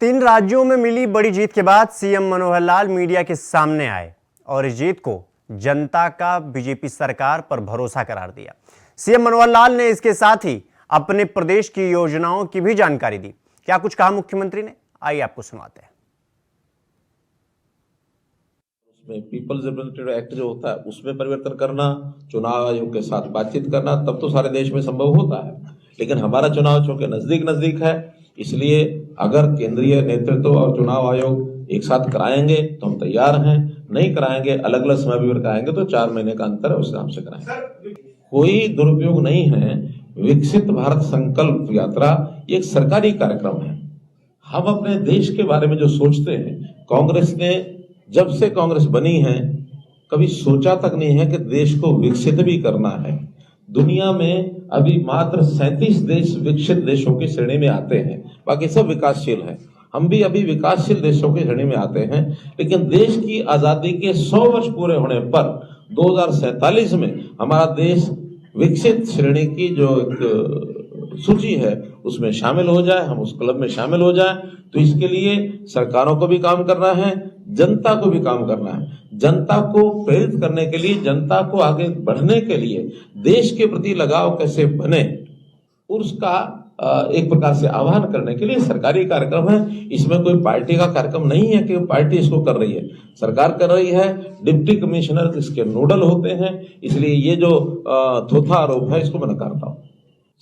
3 राज्यों में मिली बड़ी जीत के बाद सीएम मनोहर लाल मीडिया के सामने आए और इस जीत को जनता का बीजेपी सरकार पर भरोसा करार दिया। सीएम मनोहर लाल ने इसके साथ ही अपने प्रदेश की योजनाओं की भी जानकारी दी। क्या कुछ कहा मुख्यमंत्री ने, आइए आपको सुनाते हैं। उसमें पीपल्स रिप्रेजेंटेटिव एक्ट जो होता है उसमें परिवर्तन करना, चुनाव आयोग के साथ बातचीत करना, तब तो सारे देश में संभव होता है। लेकिन हमारा चुनाव चूंकि नजदीक है, इसलिए अगर केंद्रीय नेतृत्व और चुनाव आयोग एक साथ कराएंगे तो हम तैयार हैं, नहीं कराएंगे अलग अलग समय भी कराएंगे तो 4 महीने का अंतर है, उस हिसाब से कराएंगे। कोई दुरुपयोग नहीं है। विकसित भारत संकल्प यात्रा एक सरकारी कार्यक्रम है। हम अपने देश के बारे में जो सोचते हैं, कांग्रेस ने जब से कांग्रेस बनी है कभी सोचा तक नहीं है कि देश को विकसित भी करना है। दुनिया में अभी मात्र 37 देश विकसित देशों की श्रेणी में आते हैं, बाकी सब विकासशील हैं। हम भी अभी विकासशील देशों की श्रेणी में आते हैं। लेकिन देश की आजादी के 100 वर्ष पूरे होने पर 2047 में हमारा देश विकसित श्रेणी की जो एक सूची है उसमें शामिल हो जाए, हम उस क्लब में शामिल हो जाए। तो इसके लिए सरकारों को भी काम करना है, जनता को भी काम करना है। जनता को प्रेरित करने के लिए, जनता को आगे बढ़ने के लिए, देश के प्रति लगाव कैसे बने, उसका एक प्रकार से आह्वान करने के लिए सरकारी कार्यक्रम है। इसमें कोई पार्टी का कार्यक्रम नहीं है कि पार्टी इसको कर रही है, सरकार कर रही है। डिप्टी कमिश्नर इसके नोडल होते हैं। इसलिए ये जो थोथा आरोप है इसको मैं नकारता हूं।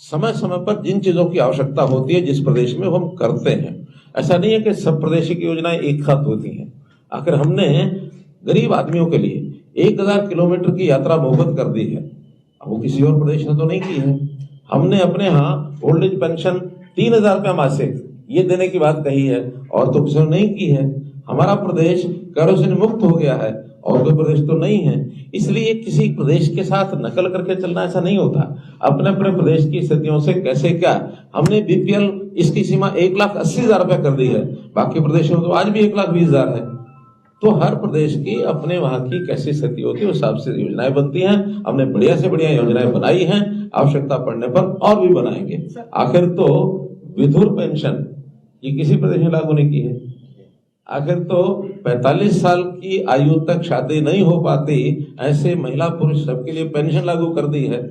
समय समय पर जिन चीजों की आवश्यकता होती है जिस प्रदेश में वो हम करते हैं। ऐसा नहीं है कि सब प्रदेश की योजनाएं एक साथ होती हैं। आखिर हमने गरीब आदमियों के लिए 1000 किलोमीटर की यात्रा मुफ्त कर दी है, वो किसी और प्रदेश ने तो नहीं की है। हमने अपने यहाँ ओल्ड एज पेंशन 3000 रुपया मासिक ये देने की बात कही है और तो किसी ने नहीं की है। हमारा प्रदेश केरोसिन मुक्त हो गया है और कोई प्रदेश तो नहीं है। इसलिए किसी प्रदेश के साथ नकल करके चलना ऐसा नहीं होता। अपने अपने प्रदेश की स्थितियों से कैसे क्या, हमने बीपीएल इसकी सीमा 1,80,000 रुपया कर दी है, बाकी प्रदेशों में तो आज भी 1,20,000 है। तो हर प्रदेश की अपने वहां की कैसी स्थिति होती है उस हिसाब से योजनाएं बनती हैं। हमने बढ़िया से बढ़िया योजनाएं बनाई हैं, आवश्यकता पड़ने पर और भी बनाएंगे। आखिर तो विधुर पेंशन ये किसी प्रदेश में लागू नहीं की है। आखिर तो 45 साल की आयु तक शादी नहीं हो पाती ऐसे महिला पुरुष सबके लिए पेंशन लागू कर दी है।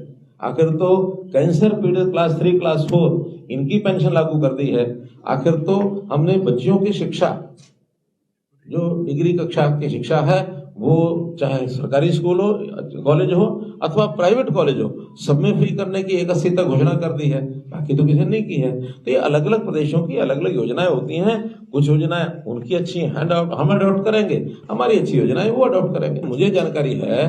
आखिर तो कैंसर पीड़ित क्लास 3 क्लास 4 इनकी पेंशन लागू कर दी है। आखिर तो हमने बच्चियों की शिक्षा, जो डिग्री कक्षा की शिक्षा है, वो चाहे सरकारी स्कूल हो, कॉलेज हो अथवा प्राइवेट कॉलेज हो, सब में फ्री करने की 1/80 तक घोषणा कर दी है, बाकी तो किसी ने नहीं की है। तो ये अलग अलग प्रदेशों की अलग अलग योजनाएं होती हैं। कुछ योजनाएं उनकी अच्छी हैं, हम अडॉप्ट करेंगे, हमारी अच्छी योजनाएं वो अडॉप्ट करेंगे। मुझे जानकारी है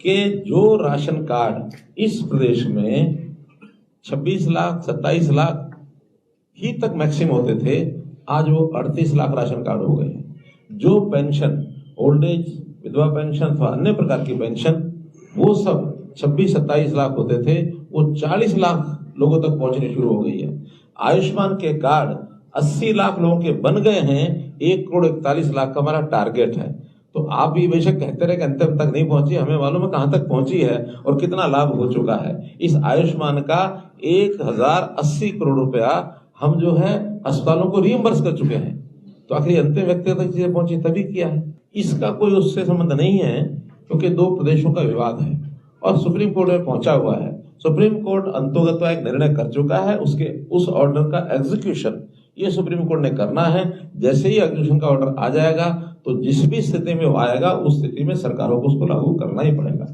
कि जो राशन कार्ड इस प्रदेश में 26 लाख 27 लाख ही तक मैक्सिमम होते थे, आज वो 38 लाख राशन कार्ड हो गए हैं। जो पेंशन, ओल्ड एज, विधवा पेंशन अथवा अन्य प्रकार की पेंशन, वो सब 26-27 लाख होते थे, वो 40 लाख लोगों तक पहुंचनी शुरू हो गई है। आयुष्मान के कार्ड 80 लाख लोगों के बन गए हैं, 1,41,00,000 का हमारा टारगेट है। तो आप भी बेशक कहते रहे कि अंतिम तक नहीं पहुंची, हमें मालूम है कहां तक पहुंची है और कितना लाभ हो चुका है। इस आयुष्मान का 1080 करोड़ रुपया हम जो है अस्पतालों को रिइंबर्स कर चुके हैं। तो आखिर अंतिम व्यक्ति तक चीजें पहुंची तभी किया है। इसका कोई उससे संबंध नहीं है, क्योंकि 2 प्रदेशों का विवाद है और सुप्रीम कोर्ट में पहुंचा हुआ है। सुप्रीम कोर्ट अंतोगत एक निर्णय कर चुका है, उसके उस ऑर्डर का एग्जीक्यूशन ये सुप्रीम कोर्ट ने करना है। जैसे ही एग्जीक्यूशन का ऑर्डर आ जाएगा तो जिस भी स्थिति में वो आएगा उस स्थिति में सरकारों को उसको लागू करना ही पड़ेगा।